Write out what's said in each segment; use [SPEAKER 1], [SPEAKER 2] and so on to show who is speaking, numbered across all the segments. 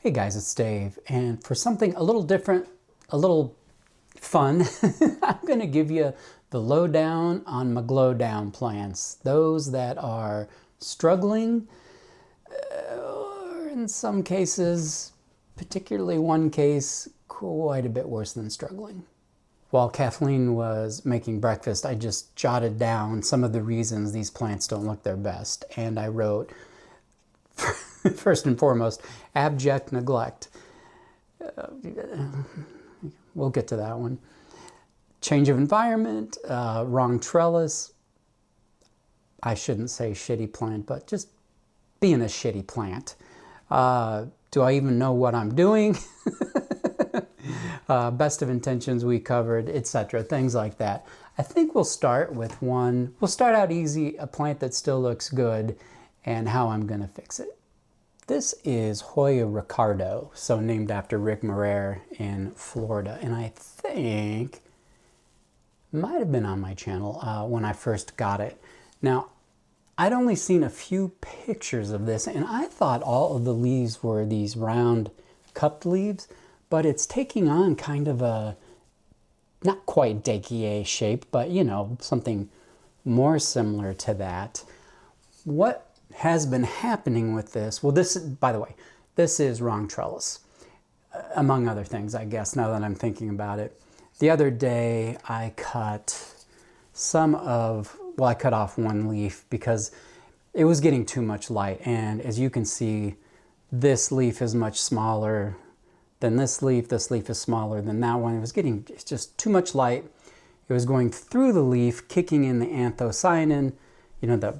[SPEAKER 1] Hey guys, it's Dave, and for something a little different, a little fun, I'm going to give you the lowdown on my glow down plants. Those that are struggling, or in some cases, particularly one case, quite a bit worse than struggling. While Kathleen was making breakfast, I just jotted down some of the reasons these plants don't look their best, and I wrote, first and foremost, abject neglect. We'll get to that one. Change of environment, wrong trellis. I shouldn't say shitty plant, but just being a shitty plant. Do I even know what I'm doing? Best of intentions we covered, etc. Things like that. I think we'll start with one. We'll start out easy, a plant that still looks good, and how I'm going to fix it. This is Hoya Ricardo, so named after Rick Morer in Florida, and I think might have been on my channel when I first got it. Now, I'd only seen a few pictures of this, and I thought all of the leaves were these round cupped leaves, but it's taking on kind of a, not quite déquier shape, but you know, something more similar to that. What has been happening with this, well, this, by the way, this is wrong trellis, among other things, I guess, now that I'm thinking about it. The other day, I cut I cut off one leaf because it was getting too much light, and as you can see, this leaf is much smaller than this leaf is smaller than that one. It was getting just too much light. It was going through the leaf, kicking in the anthocyanin, you know, the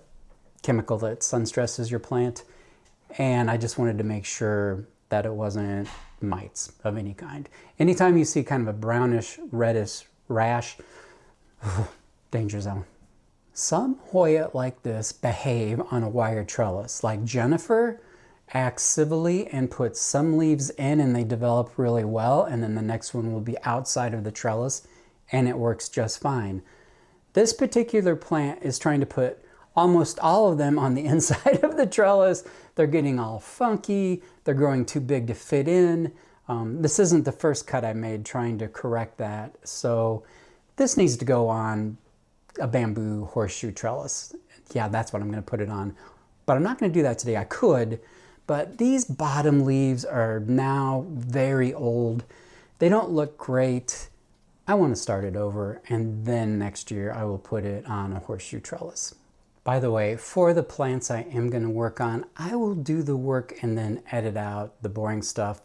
[SPEAKER 1] chemical that sun stresses your plant, and I just wanted to make sure that it wasn't mites of any kind. Anytime you see kind of a brownish, reddish rash, danger zone. Some Hoya like this behave on a wire trellis. Like Jennifer acts civilly and puts some leaves in and they develop really well, and then the next one will be outside of the trellis and it works just fine. This particular plant is trying to put almost all of them on the inside of the trellis. They're getting all funky. They're growing too big to fit in. This isn't the first cut I made trying to correct that. So this needs to go on a bamboo horseshoe trellis. Yeah, that's what I'm going to put it on. But I'm not going to do that today. I could, but these bottom leaves are now very old. They don't look great. I want to start it over, and then next year I will put it on a horseshoe trellis. By the way, for the plants I am going to work on, I will do the work and then edit out the boring stuff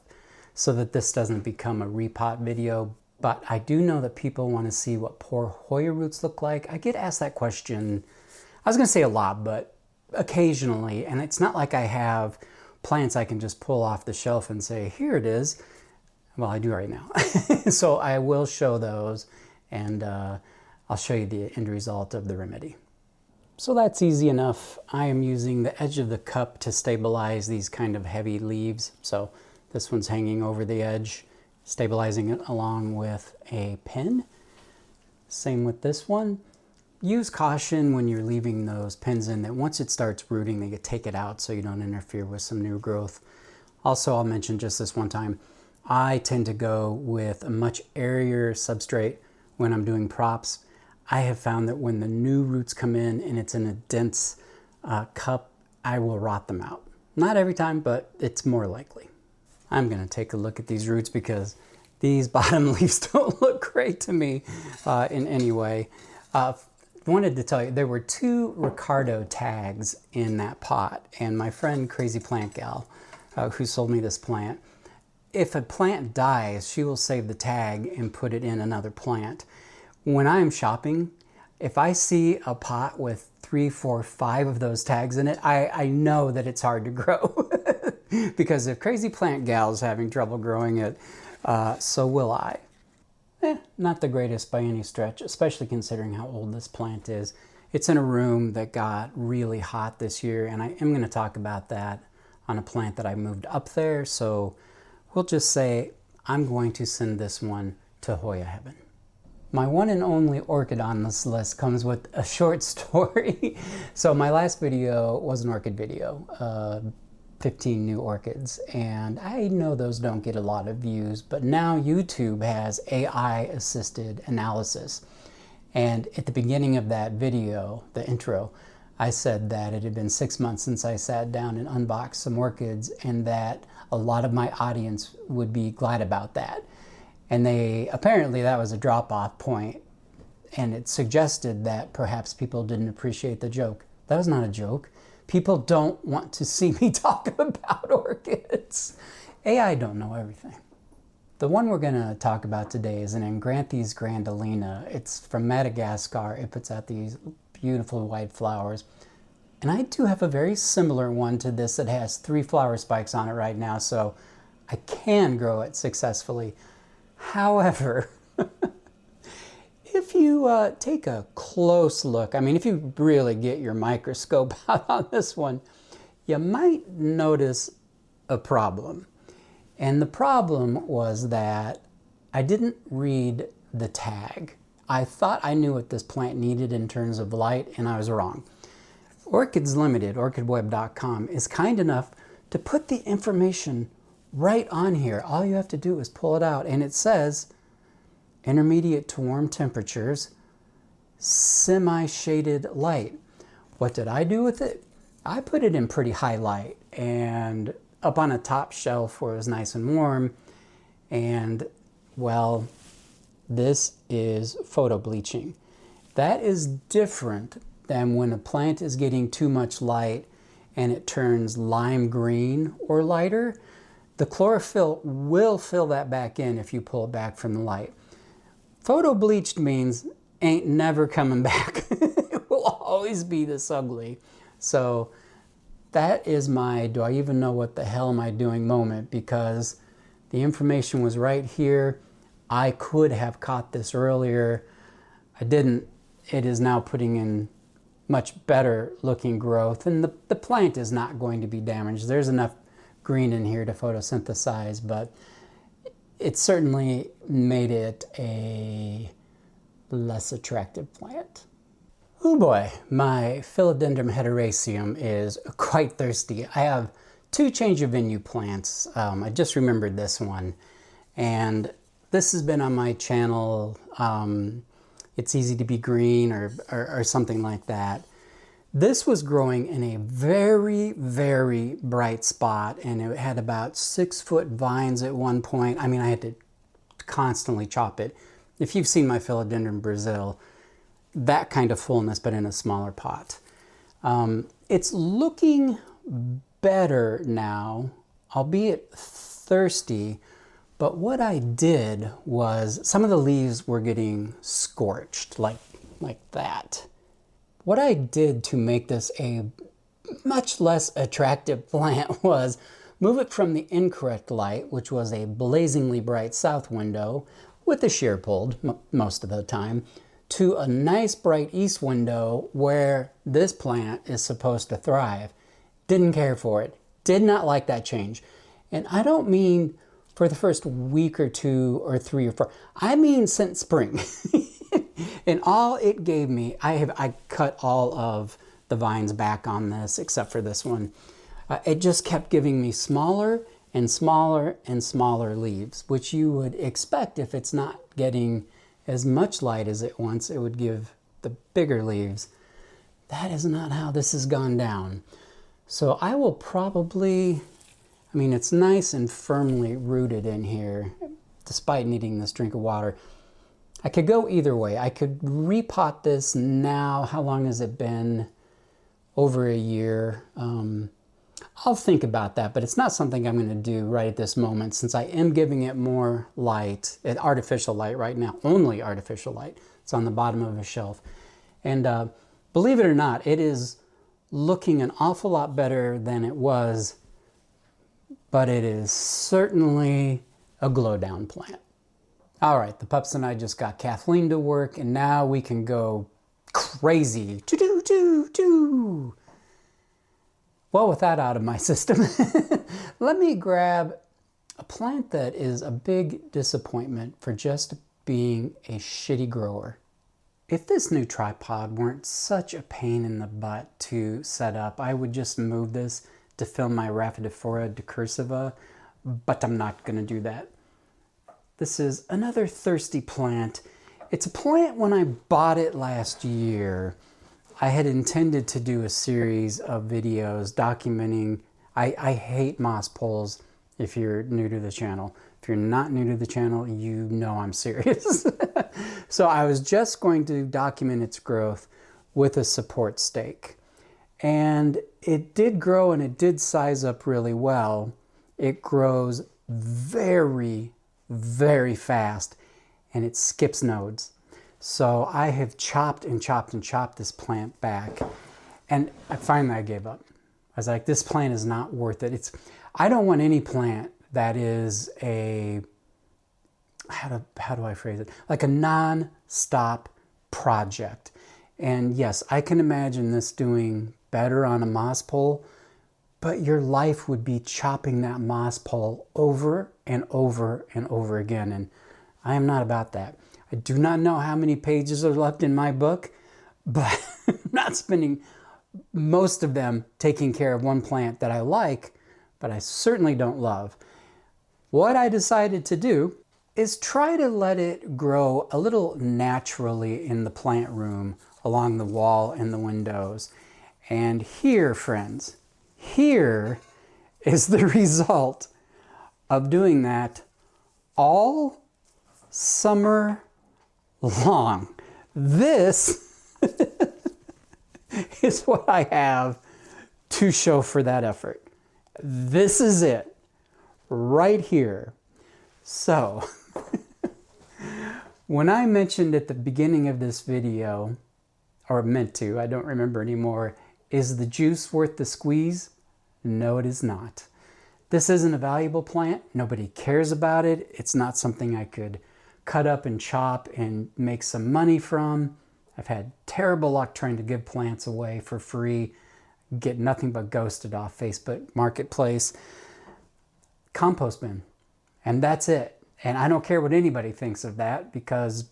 [SPEAKER 1] so that this doesn't become a repot video. But I do know that people want to see what poor Hoya roots look like. I get asked that question, I was going to say a lot, but occasionally. And it's not like I have plants I can just pull off the shelf and say, here it is. Well, I do right now. So I will show those, and I'll show you the end result of the remedy. So that's easy enough. I am using the edge of the cup to stabilize these kind of heavy leaves. So this one's hanging over the edge, stabilizing it along with a pin. Same with this one. Use caution when you're leaving those pins in, that once it starts rooting, they take it out so you don't interfere with some new growth. Also, I'll mention just this one time, I tend to go with a much airier substrate when I'm doing props. I have found that when the new roots come in and it's in a dense cup, I will rot them out. Not every time, but it's more likely. I'm going to take a look at these roots because these bottom leaves don't look great to me in any way. Wanted to tell you, there were 2 Ricardo tags in that pot, and my friend Crazy Plant Gal, who sold me this plant, if a plant dies, she will save the tag and put it in another plant. When I'm shopping, if I see a pot with 3, 4, 5 of those tags in it, I know that it's hard to grow. Because if Crazy Plant Gal's having trouble growing it, so will I. Not the greatest by any stretch, especially considering how old this plant is. It's in a room that got really hot this year, and I am going to talk about that on a plant that I moved up there. So we'll just say I'm going to send this one to Hoya Heaven. My one and only orchid on this list comes with a short story. So my last video was an orchid video. 15 new orchids, and I know those don't get a lot of views, but now YouTube has AI assisted analysis. And at the beginning of that video, the intro, I said that it had been 6 months since I sat down and unboxed some orchids, and that a lot of my audience would be glad about that. And apparently that was a drop-off point, and it suggested that perhaps people didn't appreciate the joke. That was not a joke. People don't want to see me talk about orchids. AI don't know everything. The one we're going to talk about today is an Angranthus grandolina. It's from Madagascar. It puts out these beautiful white flowers. And I do have a very similar one to this that has 3 flower spikes on it right now, so I can grow it successfully. However, if you take a close look, I mean, if you really get your microscope out on this one, you might notice a problem. And the problem was that I didn't read the tag. I thought I knew what this plant needed in terms of light, and I was wrong. Orchids Limited, orchidweb.com, is kind enough to put the information right on here. All you have to do is pull it out, and it says intermediate to warm temperatures, semi-shaded light. What did I do with it? I put it in pretty high light and up on a top shelf where it was nice and warm. And well, this is photo bleaching. That is different than when a plant is getting too much light and it turns lime green or lighter. The chlorophyll will fill that back in if you pull it back from the light. Photo bleached means ain't never coming back. It will always be this ugly. So that is my do I even know what the hell am I doing moment, because the information was right here. I could have caught this earlier. I didn't. It is now putting in much better looking growth, and the plant is not going to be damaged. There's enough green in here to photosynthesize, but it certainly made it a less attractive plant. Oh boy, my Philodendron heteroecium is quite thirsty. I have 2 change of venue plants. I just remembered this one, and this has been on my channel. It's easy to be green or something like that. This was growing in a very, very bright spot, and it had about 6-foot vines at one point. I mean, I had to constantly chop it. If you've seen my Philodendron Brazil, that kind of fullness, but in a smaller pot. It's looking better now, albeit thirsty, but what I did was some of the leaves were getting scorched, like that. What I did to make this a much less attractive plant was move it from the incorrect light, which was a blazingly bright south window with the shear pulled most of the time, to a nice bright east window where this plant is supposed to thrive. Didn't care for it. Did not like that change. And I don't mean for the first week or 2 or 3 or 4. I mean since spring. And all it gave me, I cut all of the vines back on this except for this one. It just kept giving me smaller and smaller and smaller leaves, which you would expect if it's not getting as much light as it wants, it would give the bigger leaves. That is not how this has gone down. So I will probably, I mean, it's nice and firmly rooted in here, despite needing this drink of water. I could go either way. I could repot this now. How long has it been? Over a year. I'll think about that, but it's not something I'm going to do right at this moment, since I am giving it more light, artificial light right now, only artificial light. It's on the bottom of a shelf. And believe it or not, it is looking an awful lot better than it was, but it is certainly a glow down plant. All right, the pups and I just got Kathleen to work, and now we can go crazy. Choo-doo-doo-doo. Well, with that out of my system, let me grab a plant that is a big disappointment for just being a shitty grower. If this new tripod weren't such a pain in the butt to set up, I would just move this to film my Rhaphidophora decursiva, but I'm not going to do that. This is another thirsty plant. It's a plant when I bought it last year. I had intended to do a series of videos documenting, I hate moss poles if you're new to the channel. If you're not new to the channel, you know I'm serious. So I was just going to document its growth with a support stake. And it did grow and it did size up really well. It grows very, very fast and it skips nodes. So I have chopped and chopped and chopped this plant back, and finally I gave up. I was like, this plant is not worth it. I don't want any plant that is a, how do I phrase it? Like a non-stop project. And yes, I can imagine this doing better on a moss pole, but your life would be chopping that moss pole over and over and over again. And I am not about that. I do not know how many pages are left in my book, but I'm not spending most of them taking care of one plant that I like, but I certainly don't love. What I decided to do is try to let it grow a little naturally in the plant room along the wall and the windows. And here, friends, here is the result of doing that all summer long. This is what I have to show for that effort. This is it right here. So when I mentioned at the beginning of this video, or meant to, I don't remember anymore, is the juice worth the squeeze? No, it is not. This isn't a valuable plant. Nobody cares about it. It's not something I could cut up and chop and make some money from. I've had terrible luck trying to give plants away for free, get nothing but ghosted off Facebook Marketplace. Compost bin, and that's it. And I don't care what anybody thinks of that because,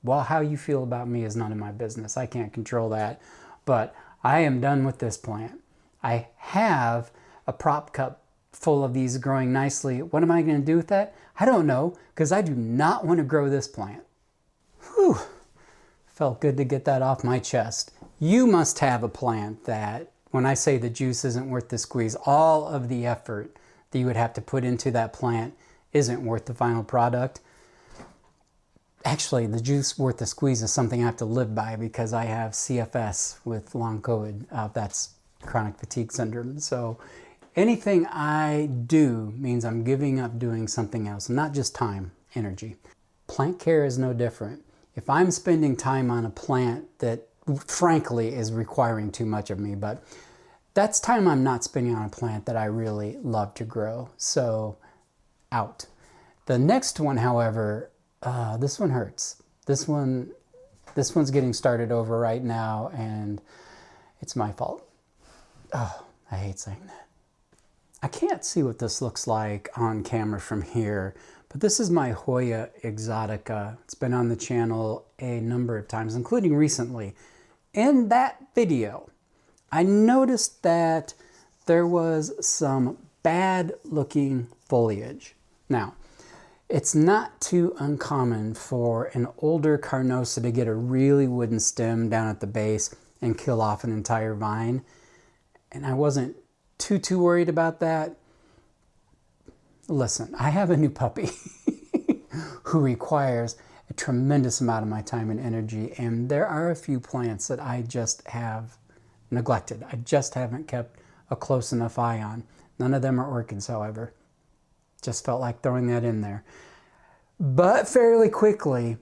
[SPEAKER 1] well, how you feel about me is none of my business. I can't control that, but I am done with this plant. I have a prop cup full of these growing nicely. What am I going to do with that? I don't know, because I do not want to grow this plant. Whew. Felt good to get that off my chest. You must have a plant that, when I say the juice isn't worth the squeeze, all of the effort that you would have to put into that plant isn't worth the final product. Actually, the juice worth the squeeze is something I have to live by because I have CFS with long COVID. That's chronic fatigue syndrome. So anything I do means I'm giving up doing something else, not just time, energy. Plant care is no different. If I'm spending time on a plant that frankly is requiring too much of me, but that's time I'm not spending on a plant that I really love to grow. So out. The next one, however, this one hurts. This one's getting started over right now, and it's my fault. Oh, I hate saying that. I can't see what this looks like on camera from here, but this is my Hoya exotica. It's been on the channel a number of times, including recently. In that video, I noticed that there was some bad looking foliage. Now, it's not too uncommon for an older carnosa to get a really wooden stem down at the base and kill off an entire vine. And I wasn't too worried about that. Listen, I have a new puppy who requires a tremendous amount of my time and energy, and there are a few plants that I just have neglected. I just haven't kept a close enough eye on. None of them are orchids, however. Just felt like throwing that in there. But fairly quickly,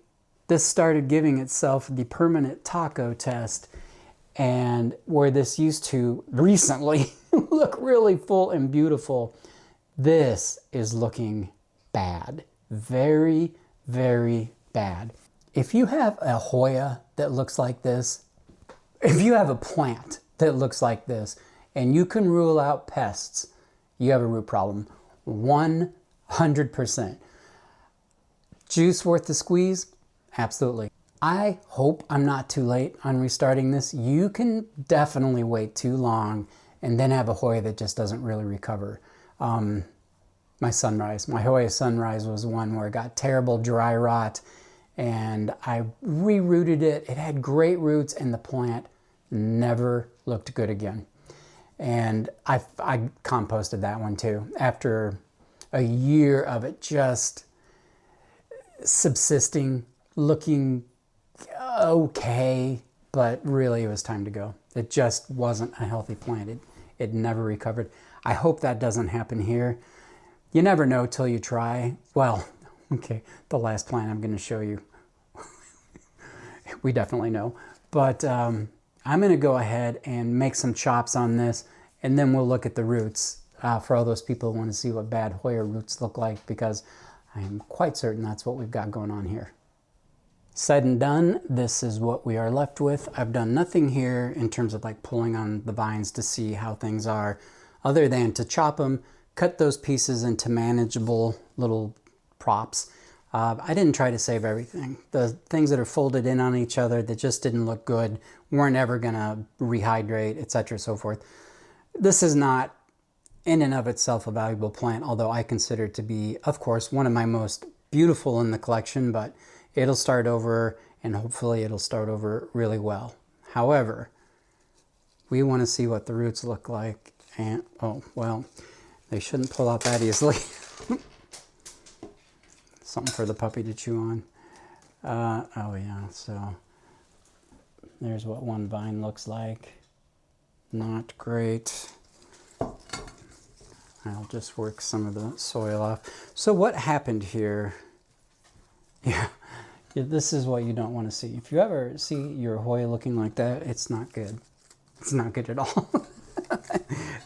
[SPEAKER 1] this started giving itself the permanent taco test, and where this used to recently look really full and beautiful, this is looking bad. Very, very bad. If you have a Hoya that looks like this, if you have a plant that looks like this, and you can rule out pests, you have a root problem. 100%. Juice worth the squeeze? Absolutely. I hope I'm not too late on restarting this. You can definitely wait too long and then have a Hoya that just doesn't really recover. My Hoya Sunrise was one where it got terrible dry rot, and I rerooted it. It had great roots, and the plant never looked good again. And I composted that one too. After a year of it just subsisting, looking okay, but really it was time to go. It just wasn't a healthy plant. It never recovered. I hope that doesn't happen here. You never know till you try. Well, okay, the last plant I'm going to show you, we definitely know. But I'm going to go ahead and make some chops on this, and then we'll look at the roots for all those people who want to see what bad Hoya roots look like, because I am quite certain that's what we've got going on here. Said and done, this is what we are left with. I've done nothing here in terms of like pulling on the vines to see how things are, other than to chop them, cut those pieces into manageable little props. I didn't try to save everything. The things that are folded in on each other that just didn't look good, weren't ever gonna rehydrate, etc. so forth. This is not in and of itself a valuable plant, although I consider it to be, of course, one of my most beautiful in the collection, but it'll start over, and hopefully it'll start over really well. However, we want to see what the roots look like, and oh, well, they shouldn't pull out that easily. Something for the puppy to chew on. Oh yeah, so there's what one vine looks like. Not great. I'll just work some of the soil off. So what happened here? Yeah, this is what you don't want to see. If you ever see your Hoya looking like that, it's not good. It's not good at all.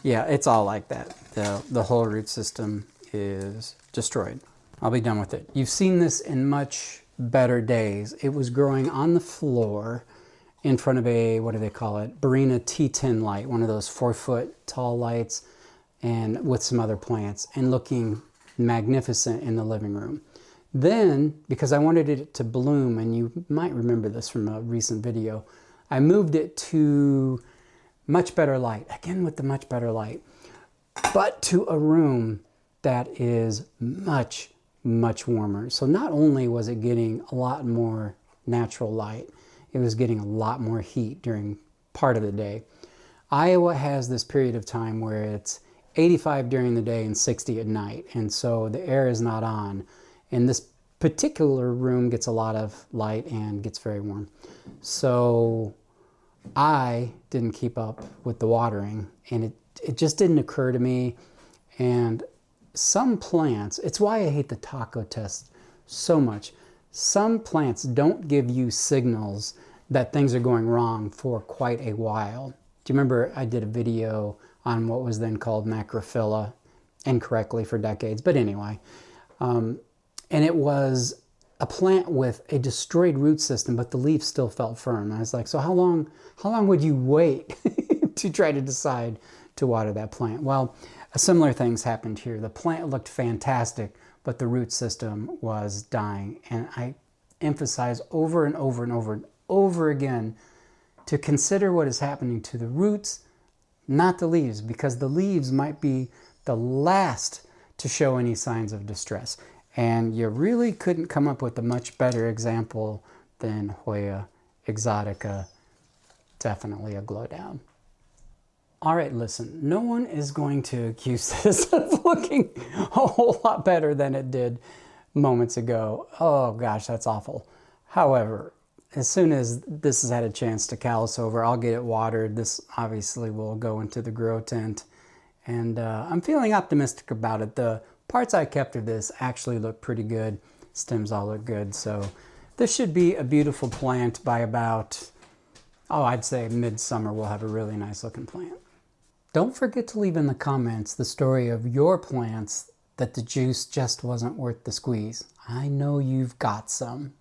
[SPEAKER 1] Yeah, it's all like that. The whole root system is destroyed. I'll be done with it. You've seen this in much better days. It was growing on the floor in front of a, what do they call it? Barina T10 light, one of those 4-foot tall lights, and with some other plants, and looking magnificent in the living room. Then, because I wanted it to bloom, and you might remember this from a recent video, I moved it to much better light, again with the much better light, but to a room that is much, much warmer. So not only was it getting a lot more natural light, it was getting a lot more heat during part of the day. Iowa has this period of time where it's 85 during the day and 60 at night, and so the air is not on. And this particular room gets a lot of light and gets very warm. So I didn't keep up with the watering, and it just didn't occur to me. And some plants, it's why I hate the taco test so much. Some plants don't give you signals that things are going wrong for quite a while. Do you remember I did a video on what was then called macrophylla incorrectly for decades? But anyway, and it was a plant with a destroyed root system, but the leaf still felt firm. I was like, so how long would you wait to try to decide to water that plant? Well, similar things happened here. The plant looked fantastic, but the root system was dying. And I emphasize over and over and over and over again to consider what is happening to the roots, not the leaves, because the leaves might be the last to show any signs of distress. And you really couldn't come up with a much better example than Hoya exotica. Definitely a glow down. All right, listen, no one is going to accuse this of looking a whole lot better than it did moments ago. Oh gosh, that's awful. However, as soon as this has had a chance to callus over, I'll get it watered. This obviously will go into the grow tent, and I'm feeling optimistic about it. The parts I kept of this actually look pretty good. Stems all look good, so this should be a beautiful plant by about, oh, I'd say midsummer we'll have a really nice looking plant. Don't forget to leave in the comments the story of your plants that the juice just wasn't worth the squeeze. I know you've got some,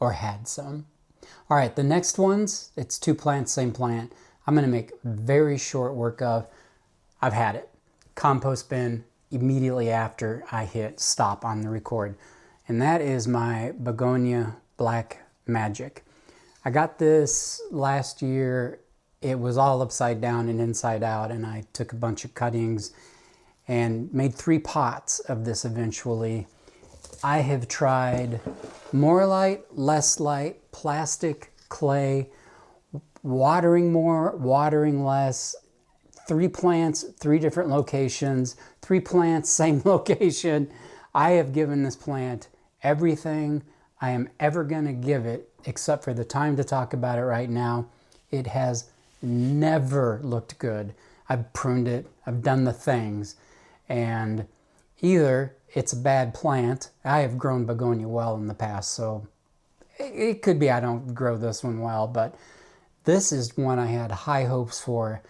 [SPEAKER 1] or had some. All right, the next ones, it's 2 plants, same plant. I'm gonna make very short work of. I've had it. Compost bin immediately after I hit stop on the record. And that is my Begonia Black Magic. I got this last year it was all upside down and inside out, and I took a bunch of cuttings and made 3 pots of this eventually. I have tried more light, less light, plastic, clay, watering more, watering less, 3 plants, 3 different locations, 3 plants, same location. I have given this plant everything I am ever going to give it, except for the time to talk about it right now. It has never looked good. I've pruned it, I've done the things, and either it's a bad plant. I have grown begonia well in the past, so it could be I don't grow this one well, but this is one I had high hopes for,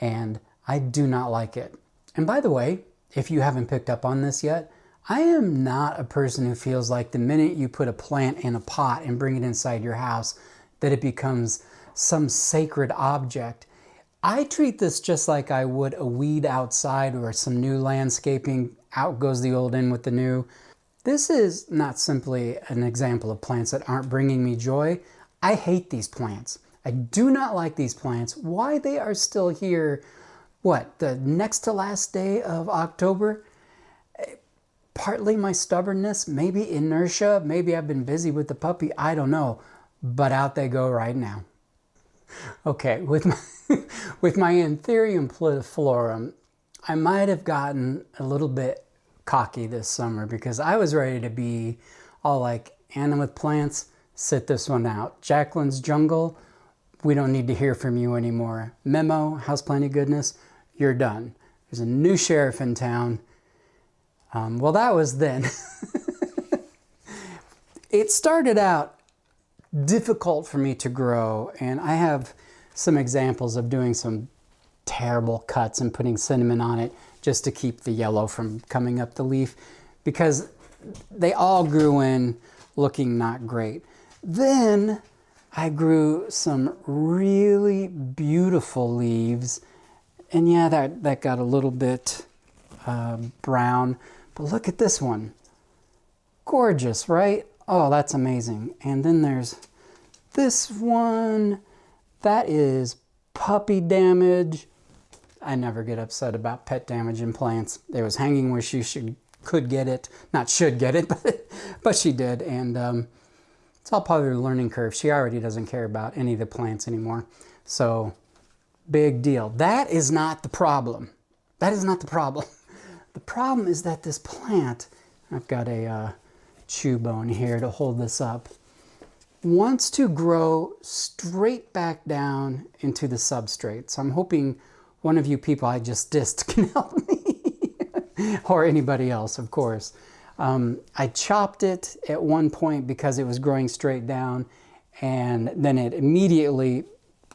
[SPEAKER 1] and I do not like it. And by the way, if you haven't picked up on this yet, I am not a person who feels like the minute you put a plant in a pot and bring it inside your house, that it becomes some sacred object. I treat this just like I would a weed outside or some new landscaping. Out goes the old, in with the new. This is not simply an example of plants that aren't bringing me joy. I hate these plants. I do not like these plants. Why they are still here, what, the next to last day of October? Partly my stubbornness, maybe inertia, maybe I've been busy with the puppy, I don't know. But out they go right now. Okay, with my Anthurium plethysflorum, I might have gotten a little bit cocky this summer because I was ready to be all like, Anna with plants, sit this one out. Jacqueline's jungle, we don't need to hear from you anymore. Memo, houseplanty goodness, you're done. There's a new sheriff in town. Well, that was then. It started out difficult for me to grow, and I have some examples of doing some terrible cuts and putting cinnamon on it just to keep the yellow from coming up the leaf, because they all grew in looking not great. Then I grew some really beautiful leaves, and yeah, that got a little bit brown. But look at this one. Gorgeous, right? Oh, that's amazing. And then there's this one. That is puppy damage. I never get upset about pet damage in plants. It was hanging where she could get it. Not should get it, but she did. And it's all part of the learning curve. She already doesn't care about any of the plants anymore. So, big deal. That is not the problem. That is not the problem. The problem is that this plant, I've got a chew bone here to hold this up, wants to grow straight back down into the substrate. So I'm hoping one of you people I just dissed can help me, or anybody else, of course. I chopped it at one point because it was growing straight down, and then it immediately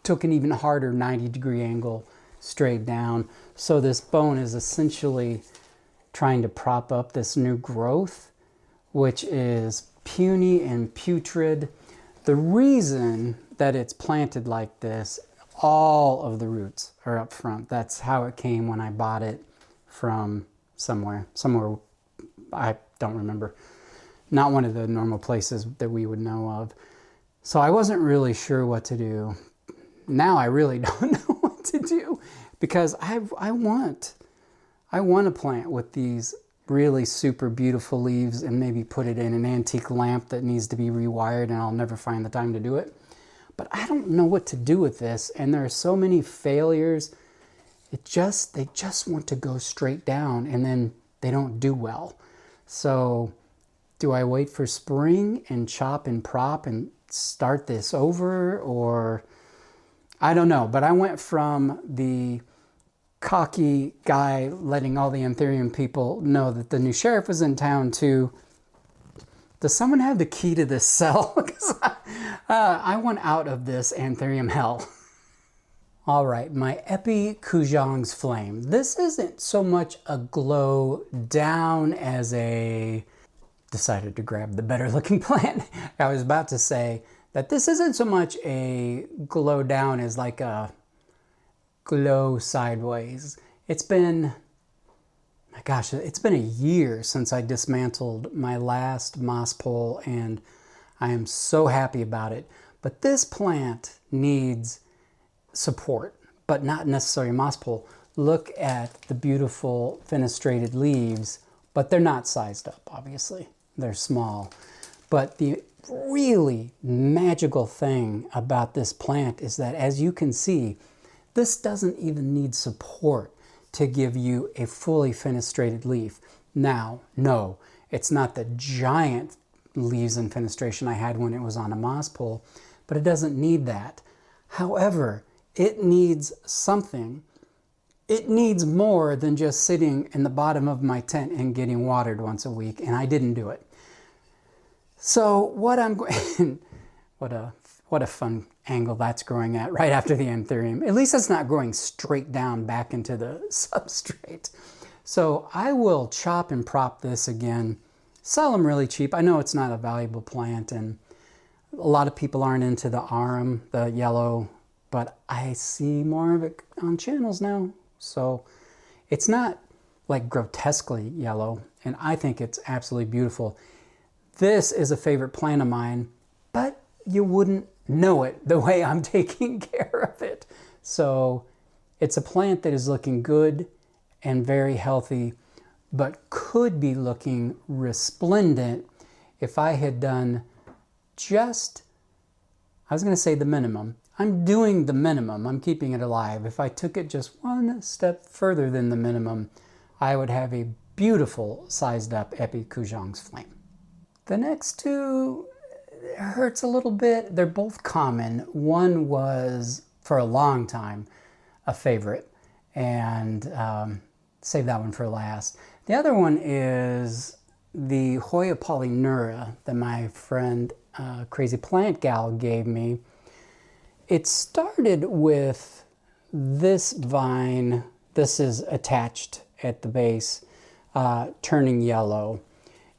[SPEAKER 1] took an even harder 90-degree angle straight down. So this bone is essentially trying to prop up this new growth, which is puny and putrid. The reason that it's planted like this, all of the roots are up front. That's how it came when I bought it from somewhere I don't remember. Not one of the normal places that we would know of. So I wasn't really sure what to do. Now I really don't know what to do, because I want a plant with these really super beautiful leaves and maybe put it in an antique lamp that needs to be rewired, and I'll never find the time to do it. But I don't know what to do with this, and there are so many failures. They just want to go straight down, and then they don't do well. So do I wait for spring and chop and prop and start this over, or I don't know. But I went from the cocky guy letting all the Anthurium people know that the new sheriff was in town to, does someone have the key to this cell? Because I want out of this Anthurium hell. All right, my Epicujang's Flame. This isn't so much a glow down as a, decided to grab the better looking plant. I was about to say that this isn't so much a glow down as like a glow sideways. It's been, my gosh, it's been a year since I dismantled my last moss pole, and I am so happy about it. But this plant needs support, but not necessarily moss pole. Look at the beautiful fenestrated leaves, but they're not sized up, obviously. They're small. But the really magical thing about this plant is that, as you can see, this doesn't even need support to give you a fully fenestrated leaf. Now, no, it's not the giant leaves and fenestration I had when it was on a moss pole, but it doesn't need that. However, it needs something. It needs more than just sitting in the bottom of my tent and getting watered once a week, and I didn't do it. So what I'm going, what a fun angle that's growing at right after the anthurium. At least it's not growing straight down back into the substrate. So I will chop and prop this again, sell them really cheap. I know it's not a valuable plant, and a lot of people aren't into the arum, the yellow, but I see more of it on channels now. So it's not like grotesquely yellow, and I think it's absolutely beautiful. This is a favorite plant of mine, but you wouldn't know it the way I'm taking care of it. So it's a plant that is looking good and very healthy, but could be looking resplendent if I had done just, I was going to say the minimum. I'm doing the minimum. I'm keeping it alive. If I took it just one step further than the minimum, I would have a beautiful sized up Epicoujon's flame. The next two hurts a little bit. They're both common. One was, for a long time, a favorite, and save that one for last. The other one is the Hoya polyneura that my friend Crazy Plant Gal gave me. It started with this vine. This is attached at the base, turning yellow,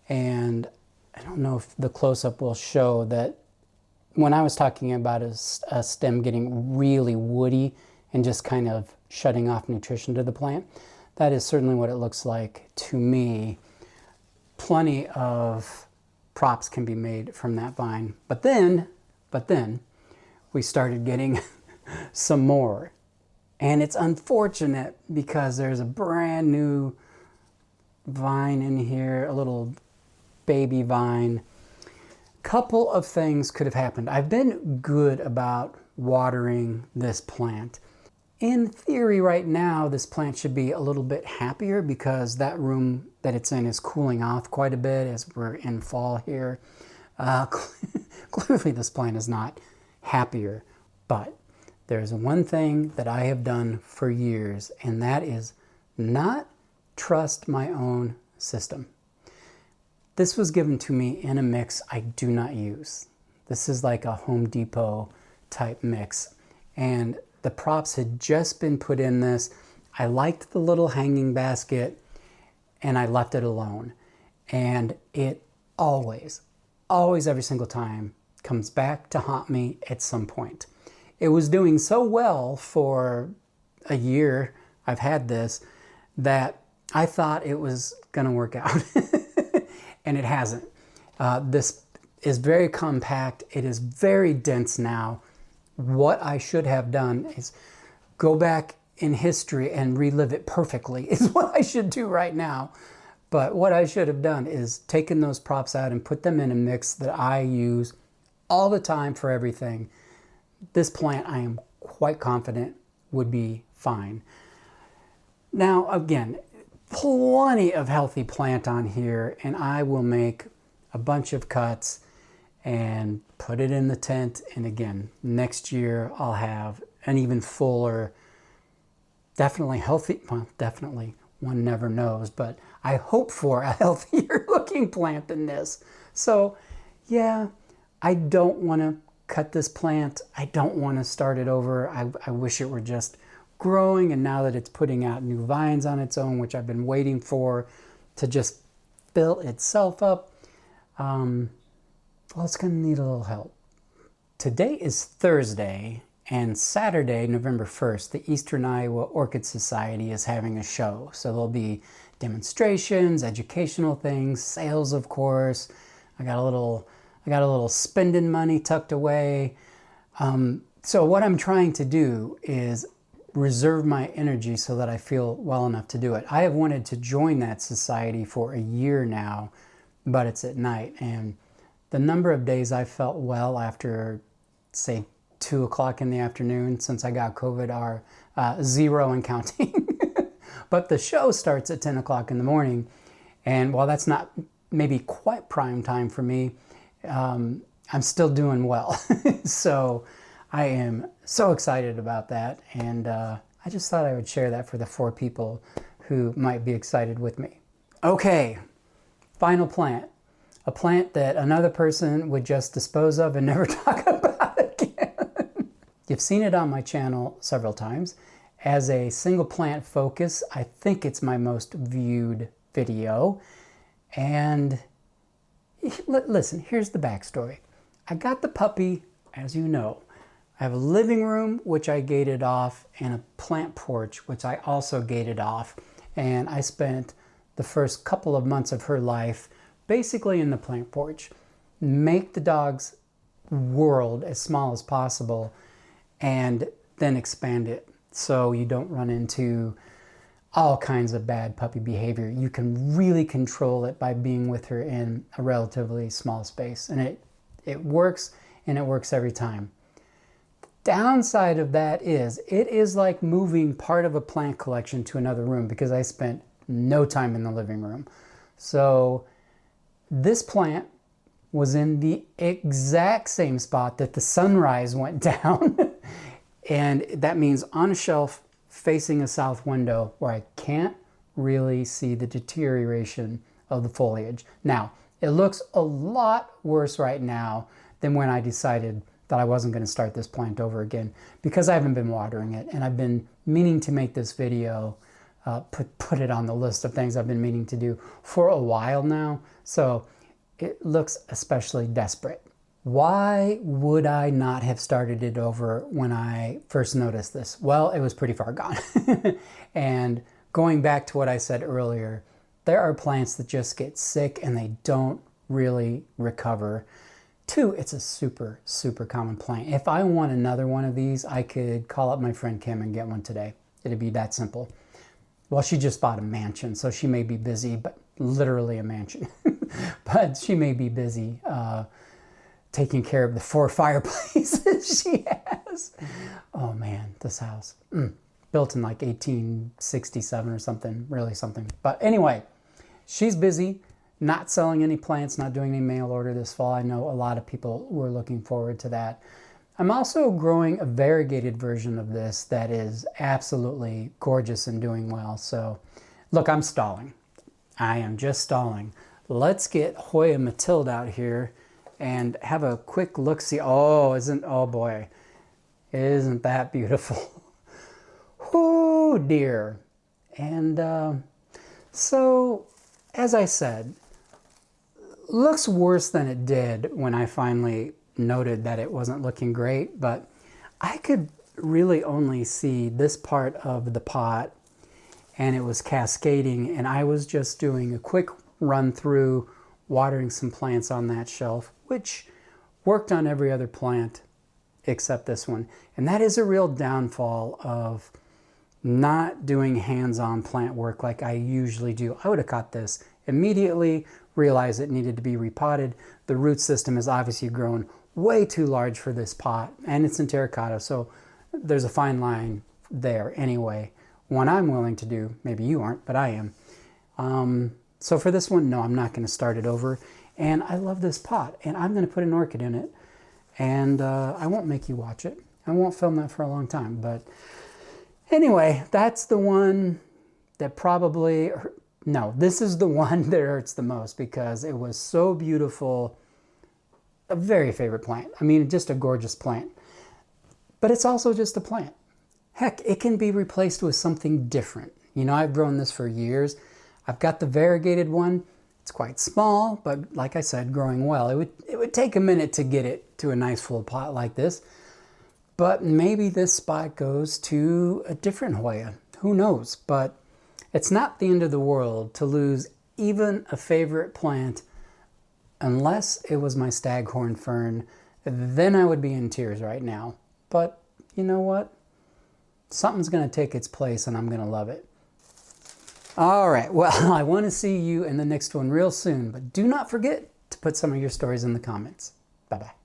[SPEAKER 1] and I don't know if the close-up will show that when I was talking about a stem getting really woody and just kind of shutting off nutrition to the plant, that is certainly what it looks like to me. Plenty of props can be made from that vine. But then we started getting some more. And it's unfortunate because there's a brand new vine in here, a little baby vine. Couple of things could have happened. I've been good about watering this plant. In theory, right now, this plant should be a little bit happier because that room that it's in is cooling off quite a bit as we're in fall here. Clearly, this plant is not happier, but there's one thing that I have done for years, and that is not trust my own system. This was given to me in a mix I do not use. This is like a Home Depot type mix, and the props had just been put in this. I liked the little hanging basket, and I left it alone. And it always, every single time, comes back to haunt me at some point. It was doing so well for a year I've had this that I thought it was going to work out. And it hasn't. This is very compact. It is very dense now. What I should have done is go back in history and relive it perfectly is what I should do right now. But what I should have done is taken those props out and put them in a mix that I use all the time for everything. This plant, I am quite confident, would be fine. Now, again, plenty of healthy plant on here, and I will make a bunch of cuts and put it in the tent. And again, next year I'll have an even fuller, definitely healthy, well, definitely, one never knows, but I hope for a healthier looking plant than this. So yeah, I don't want to cut this plant. I don't want to start it over. I wish it were just growing, and now that it's putting out new vines on its own, which I've been waiting for to just fill itself up, well, it's going to need a little help. Today is Thursday, and Saturday, November 1st, the Eastern Iowa Orchid Society is having a show. So there'll be demonstrations, educational things, sales, of course. I got a little spending money tucked away. So what I'm trying to do is reserve my energy so that I feel well enough to do it. I have wanted to join that society for a year now, but it's at night. And the number of days I felt well after, say, 2 o'clock in the afternoon since I got COVID are 0 and counting. But the show starts at 10 o'clock in the morning. And while that's not maybe quite prime time for me, I'm still doing well. So I am so excited about that. And I just thought I would share that for the 4 people who might be excited with me. Okay, final plant. A plant that another person would just dispose of and never talk about again. You've seen it on my channel several times. As a single plant focus, I think it's my most viewed video. And listen, here's the backstory. I got the puppy, as you know. I have a living room, which I gated off, and a plant porch, which I also gated off. And I spent the first couple of months of her life basically in the plant porch. Make the dog's world as small as possible and then expand it so you don't run into all kinds of bad puppy behavior. You can really control it by being with her in a relatively small space. And it works, and it works every time. Downside of that is it is like moving part of a plant collection to another room because I spent no time in the living room. So this plant was in the exact same spot that the sunrise went down. And that means on a shelf facing a south window where I can't really see the deterioration of the foliage. Now, it looks a lot worse right now than when I decided that I wasn't going to start this plant over again because I haven't been watering it, and I've been meaning to make this video, put it on the list of things I've been meaning to do for a while now, so it looks especially desperate. Why would I not have started it over when I first noticed this? Well, it was pretty far gone. And going back to what I said earlier, there are plants that just get sick and they don't really recover. 2, it's a super, super common plant. If I want another one of these, I could call up my friend Kim and get one today. It'd be that simple. Well, she just bought a mansion, so she may be busy, but literally a mansion. But she may be busy taking care of the 4 fireplaces she has. Oh man, this house. Built in like 1867 or something, really something. But anyway, she's busy. Not selling any plants, not doing any mail order this fall. I know a lot of people were looking forward to that. I'm also growing a variegated version of this that is absolutely gorgeous and doing well. So look, I'm stalling. I am just stalling. Let's get Hoya Matilde out here and have a quick look-see. Oh boy, isn't that beautiful? Oh dear. And so, as I said, looks worse than it did when I finally noted that it wasn't looking great, but I could really only see this part of the pot and it was cascading, and I was just doing a quick run through watering some plants on that shelf, which worked on every other plant except this one. And that is a real downfall of not doing hands-on plant work like I usually do. I would have caught this immediately, realized it needed to be repotted. The root system is obviously grown way too large for this pot, and it's in terracotta, so there's a fine line there anyway. One I'm willing to do, maybe you aren't, but I am. So for this one, no, I'm not going to start it over. And I love this pot, and I'm going to put an orchid in it, and I won't make you watch it. I won't film that for a long time, but anyway, that's the one that probably, no, this is the one that hurts the most because it was so beautiful. A very favorite plant. I mean, just a gorgeous plant. But it's also just a plant. Heck, it can be replaced with something different. You know, I've grown this for years. I've got the variegated one. It's quite small, but like I said, growing well. It would take a minute to get it to a nice full pot like this. But maybe this spot goes to a different Hoya. Who knows? But it's not the end of the world to lose even a favorite plant unless it was my staghorn fern. Then I would be in tears right now. but you know what? Something's going to take its place and I'm going to love it. All right, well, I want to see you in the next one real soon, but do not forget to put some of your stories in the comments. Bye-bye.